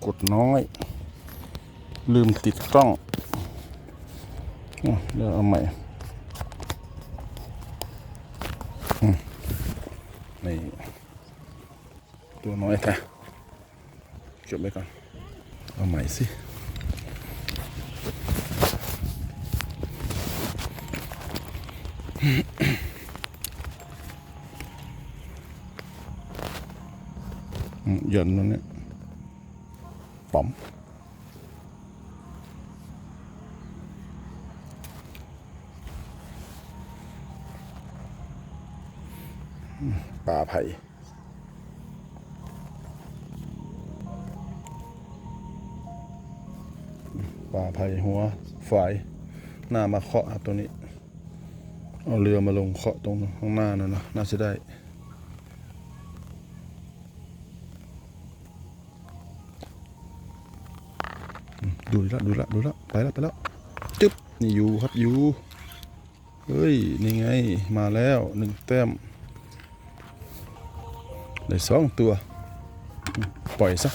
กดน้อยลืมติดกล้องเดี๋ยวเอาใหม่นี่ตัวน้อยแท้เก็บไว้ก่อนเอาใหม่สิหย่อนตรงนี้ป๋อมปลาไผ่หัวฝายหน้ามาเคาะตัวนี้เอาเรือมาลงเคาะตรงข้างหน้านั่นนะน่าจะได้ดูละไปแล้วจึ๊บนี่อยู่ครับอยู่เฮ้ยนี่ไงมาแล้ว1 แต้มได้2 ตัวปล่อยซะ